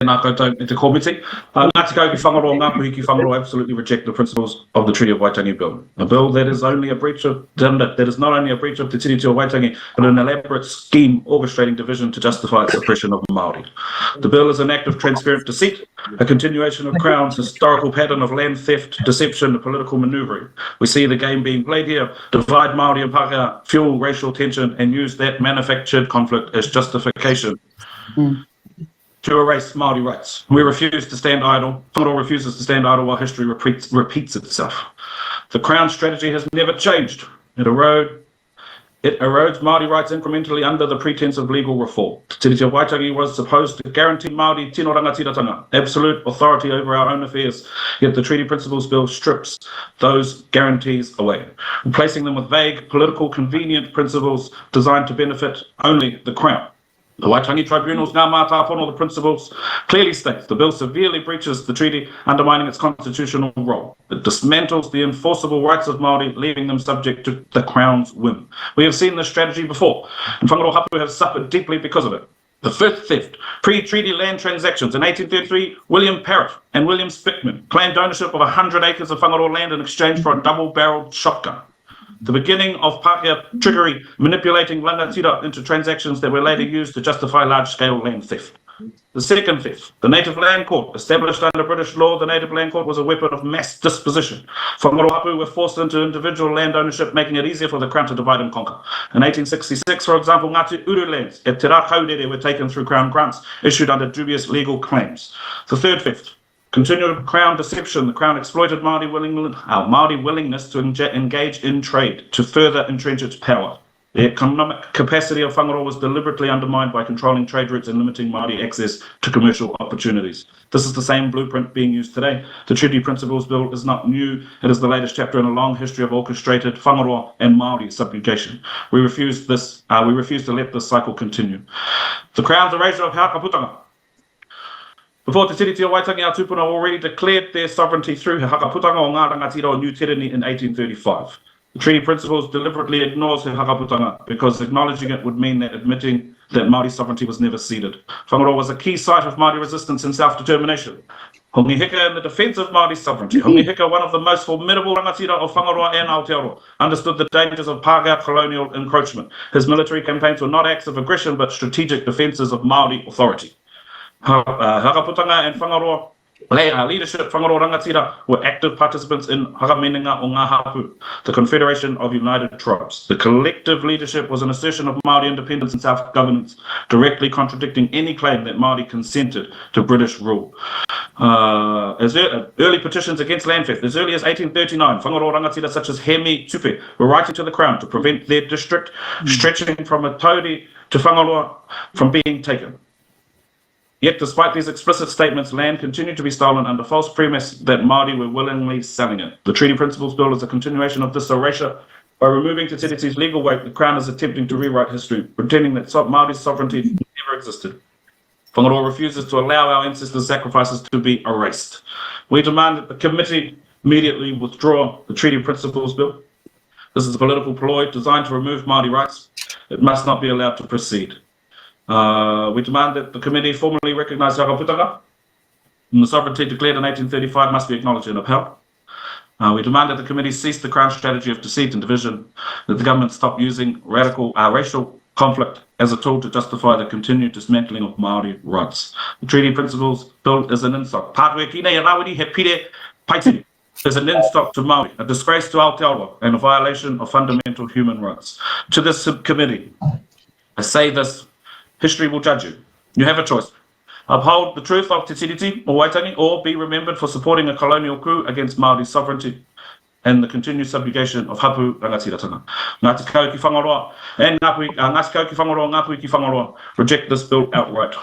tēnā koutou e te komiti. Ngāti kau ki Whangaroa, Ngāpuhi ki Whangaroa absolutely reject the principles of the Treaty of Waitangi Bill. A bill that is only a breach of, that is not only a breach of Te Tiriti o Waitangi, but an elaborate scheme orchestrating division to justify its suppression of Māori. The bill is an act of transparent deceit, a continuation of Crown's historical pattern of land theft, deception, and political manoeuvring. We see the game being played here: divide Māori and Pākehā, fuel racial tension, and use that manufactured conflict as justification to erase Māori rights. We refuse to stand idle. Whangaroa refuses to stand idle while history repeats itself. The Crown strategy has never changed. It erodes Māori rights incrementally under the pretense of legal reform. Te Tiriti o Waitangi was supposed to guarantee Māori tino rangatiratanga, absolute authority over our own affairs, yet the Treaty Principles Bill strips those guarantees away, replacing them with vague, political, convenient principles designed to benefit only the Crown. The Waitangi Tribunal's ngā mātāpono, the principles, clearly states the bill severely breaches the treaty, undermining its constitutional role. It dismantles the enforceable rights of Māori, leaving them subject to the Crown's whim. We have seen this strategy before, and Whangaroa Hapu have suffered deeply because of it. The fifth theft, pre-treaty land transactions. In 1833, William Parrott and William Spickman claimed ownership of 100 acres of Whangaroa land in exchange for a double-barreled shotgun. The beginning of Pākehā trickery, manipulating rangatira into transactions that were later used to justify large-scale land theft. The second theft, the Native Land Court. Established under British law, the Native Land Court was a weapon of mass disposition. Whangaroa Hapu were forced into individual land ownership, making it easier for the Crown to divide and conquer. In 1866, for example, Ngāti Uru lands at Te Rā Kaurere were taken through Crown grants issued under dubious legal claims. The third theft, continued Crown deception. The Crown exploited Māori willingness to engage in trade to further entrench its power. The economic capacity of Whangaroa was deliberately undermined by controlling trade routes and limiting Māori access to commercial opportunities. This is the same blueprint being used today. The Treaty Principles Bill is not new. It is the latest chapter in a long history of orchestrated Whangaroa and Māori subjugation. We refuse to let this cycle continue. The Crown's erasure of Hakaputanga. Before Te Tiriti o Waitangi, our tupuna already declared their sovereignty through He Hakaputanga o ngā rangatira o New Tirani in 1835. The Treaty Principles deliberately ignores He Hakaputanga because acknowledging it would mean that admitting that Māori sovereignty was never ceded. Whangaroa was a key site of Māori resistance and self-determination. Hongi Hika in the defence of Māori sovereignty. Hongi Hika, one of the most formidable rangatira of Whangaroa and Aotearoa, understood the dangers of Pākehā colonial encroachment. His military campaigns were not acts of aggression but strategic defences of Māori authority. Hakaputanga and Whangaroa leadership, Whangaroa rangatira, were active participants in Hakamenenga o ngā hapu, the Confederation of United Tribes. The collective leadership was an assertion of Māori independence and self-governance, directly contradicting any claim that Māori consented to British rule. As early petitions against land theft, as early as 1839, Whangaroa rangatira such as Hemi Tupe were writing to the Crown to prevent their district stretching from a Tauri to Whangaroa from being taken. Yet, despite these explicit statements, land continued to be stolen under false premise that Māori were willingly selling it. The Treaty Principles Bill is a continuation of this erasure. By removing Te Tiriti's legal weight, the Crown is attempting to rewrite history, pretending that Māori's sovereignty never existed. Whangaroa refuses to allow our ancestors' sacrifices to be erased. We demand that the committee immediately withdraw the Treaty Principles Bill. This is a political ploy designed to remove Māori rights. It must not be allowed to proceed. We demand that the committee formally recognise Hakaputanga, and the sovereignty declared in 1835 must be acknowledged and upheld. We demand that the committee cease the Crown strategy of deceit and division, that the government stop using racial conflict as a tool to justify the continued dismantling of Māori rights. The Treaty Principles Bill is an insult. Is an insult to Māori, a disgrace to Aotearoa, and a violation of fundamental human rights. To this subcommittee, I say this: history will judge you. You have a choice. Uphold the truth of Te Tiriti o Waitangi, or be remembered for supporting a colonial coup against Māori sovereignty and the continued subjugation of Hapu rangatiratanga. Ngāti kau ki Whangaroa and Ngāti kau ki Whangaroa, Ngāpuhi ki Whangaroa reject this bill outright.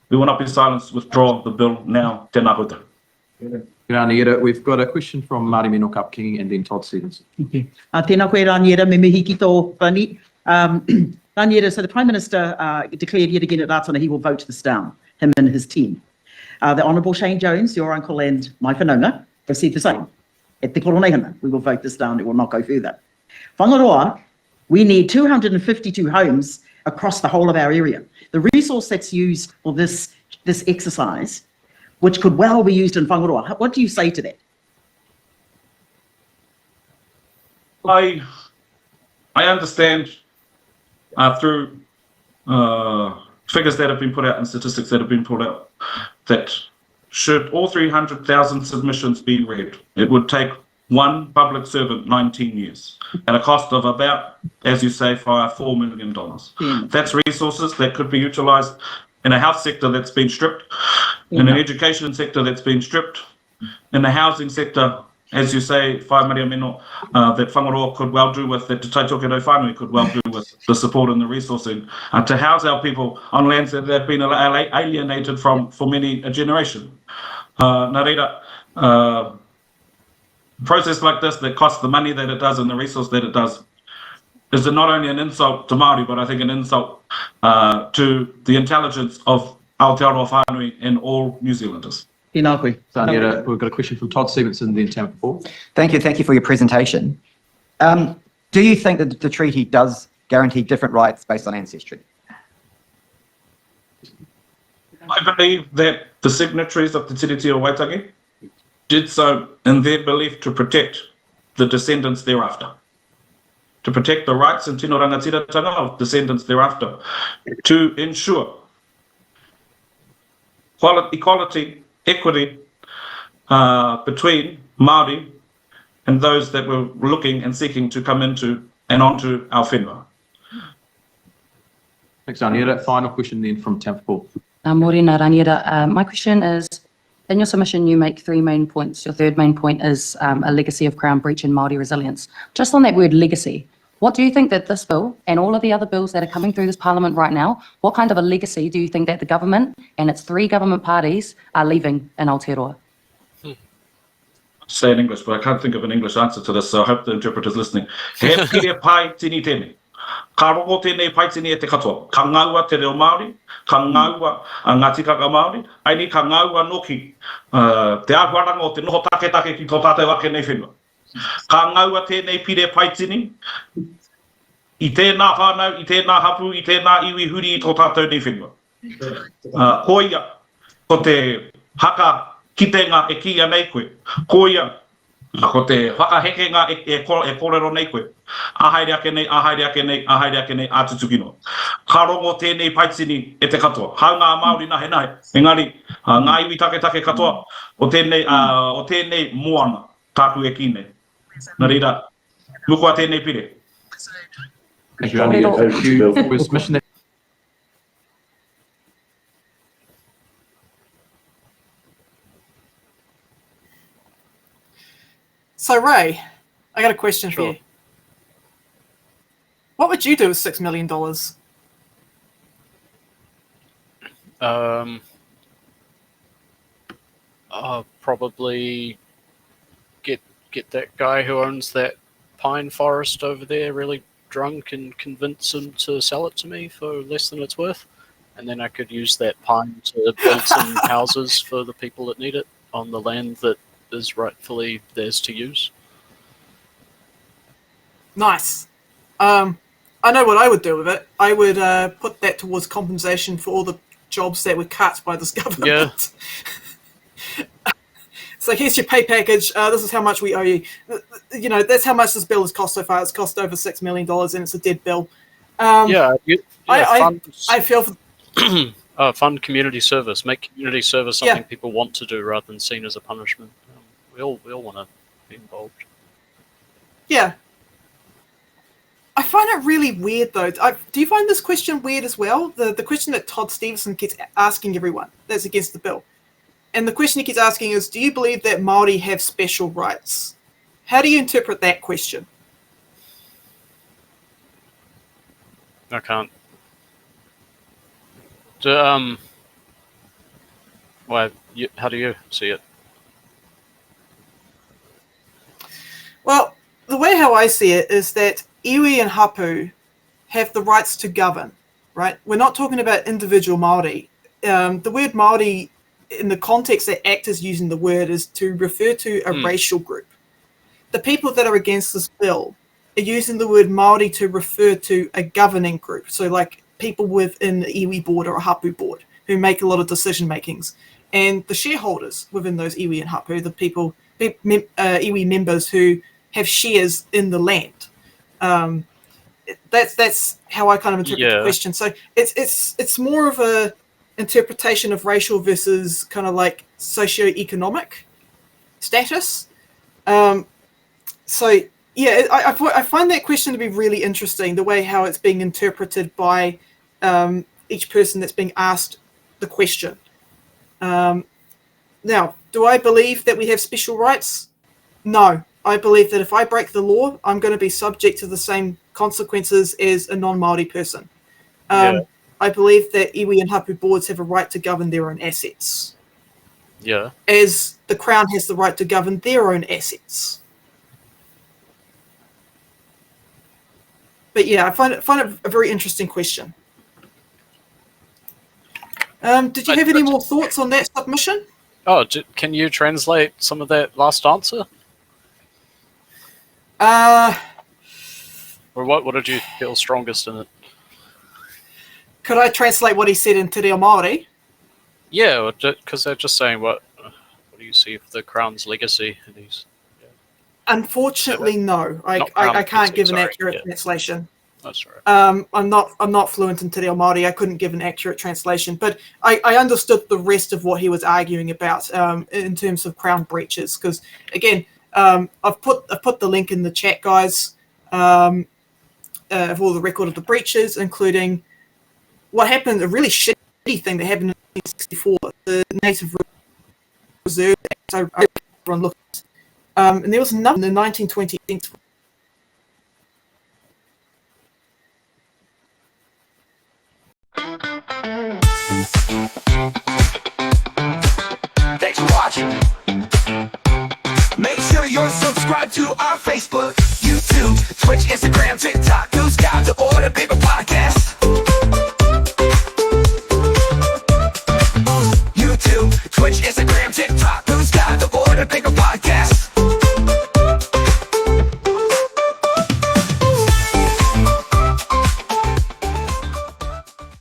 We will not be silenced. Withdraw the bill now. Tēnā koutou. Rāniera, we've got a question from Māori Mino King and then Todd Stevenson. Okay. Tēnā koe Rāniera, me mihi ki tō whani. Rāniera, so the Prime Minister declared yet again at Ratana he will vote this down, him and his team. The Honourable Shane Jones, your uncle and my whanaunga, have said the same. At Te Koronehana, we will vote this down, it will not go further. Whangaroa, we need 252 homes across the whole of our area. The resource that's used for this exercise, which could well be used in Whaingaroa, what do you say to that? I understand through figures that have been put out and statistics that have been put out that should all 300,000 submissions be read, it would take one public servant 19 years at a cost of about, as you say, $4 million. That's resources that could be utilised in a health sector that's been stripped, in an education sector that's been stripped, in the housing sector, as you say, whai maria mino, that Whangaroa could well do with, that Te Taitoke Reo Whānui could well do with the support and the resourcing to house our people on lands that have been alienated from for many a generation. Nā reira, process like this that costs the money that it does and the resource that it does is not only an insult to Māori, but I think an insult to the intelligence of Aotearoa Whānui and all New Zealanders. Inakui. Taniera, we've got a question from Todd Stevenson, then Tampa Paul. Thank you for your presentation. Do you think that the treaty does guarantee different rights based on ancestry? I believe that the signatories of the Tiriti o Waitangi did so in their belief to protect the descendants thereafter, to protect the rights and tino rangatiratanga of descendants thereafter, to ensure equality, equity between Māori and those that were looking and seeking to come into and onto our whenua. Thanks, Taniera. Final question then from Tampa Paul. Morena Raniera. My question is, in your submission, you make 3 main points. Your third main point is a legacy of Crown breach and Māori resilience. Just on that word legacy, what do you think that this bill and all of the other bills that are coming through this parliament right now, what kind of a legacy do you think that the government and its 3 government parties are leaving in Aotearoa? Say in English, but I can't think of an English answer to this, so I hope the interpreter's listening. He pire pai tini tene. Ka rongo tēnei pai tini e te katoa. Ka ngaua te reo Māori, ka ngaua ngā tikanga Māori, aini ka ngaua noki te āhuaranga o te noho take ki tō tātou ake nei whenua. Ka ngaua tēnei pire pai tini, i tēnā whānau, i tēnā hapu, i tēnā iwi huri i tō tātou nei whenua. Koia, ko te haka kitenga e kia nei koe. Koia, ko te whakahekenga e kōrero nei koe. Ahaere ake nei, ahaere ake nei, ahaere ake nei, ātutukino. Ka rongo tēnei paitini e te katoa. Hau ngā Māori nahe nahe. Engari, ngā iwi take katoa, o tēnei moana, tāku e kine. Nā reira, lukua tēnei pire. Thank you, Taniera. Thank you for your submission. So, Ray, I got a question for you. What would you do with $6 million? I'll probably get that guy who owns that pine forest over there really drunk and convince him to sell it to me for less than it's worth. And then I could use that pine to build some houses for the people that need it on the land that is rightfully theirs to use. Nice. I know what I would do with it. I would put that towards compensation for all the jobs that were cut by this government. Yeah. So here's your pay package. This is how much we owe you. You know, that's how much this bill has cost so far. It's cost over $6 million, and it's a dead bill. I feel for fund community service. Make community service something people want to do rather than seen as a punishment. We all want to be involved. Yeah. I find it really weird, though. Do you find this question weird as well? The question that Todd Stevenson keeps asking everyone that's against the bill. And the question he keeps asking is, do you believe that Māori have special rights? How do you interpret that question? I can't. How do you see it? Well, the way how I see it is that iwi and hapu have the rights to govern, right? We're not talking about individual Māori. The word Māori, in the context that ACT is using the word, is to refer to a racial group. The people that are against this bill are using the word Māori to refer to a governing group. So like people within the iwi board or a hapu board who make a lot of decision makings, and the shareholders within those iwi and hapu, the people, iwi members who have shares in the land. That's how I kind of interpret the question. So it's more of a interpretation of racial versus kind of like socio-economic status. So yeah, I find that question to be really interesting, the way how it's being interpreted by each person that's being asked the question. Now, do I believe that we have special rights? No. I believe that if I break the law, I'm going to be subject to the same consequences as a non-Māori person. I believe that iwi and hapu boards have a right to govern their own assets. Yeah. As the Crown has the right to govern their own assets. But yeah, I find it a very interesting question. Did you have any more thoughts on that submission? Oh, can you translate some of that last answer? Or what did you feel strongest in it? Could I translate what he said in Te Reo Māori? Yeah, because they're just saying what do you see for the Crown's legacy? And he's, Unfortunately, no. I can't give an accurate translation. That's right. I'm not fluent in Te Reo Māori. I couldn't give an accurate translation, but I understood the rest of what he was arguing about in terms of Crown breaches. Because again, I've put the link in the chat, guys, of all the record of the breaches, including what happened. A really shitty thing that happened in 1964. The Native Reserve Act. So everyone looked, and there was none in the 1920s. Thanks for watching. Make sure you're subscribed to our Facebook, YouTube, Twitch, Instagram, TikTok, News Guide, the Order Paper Podcast.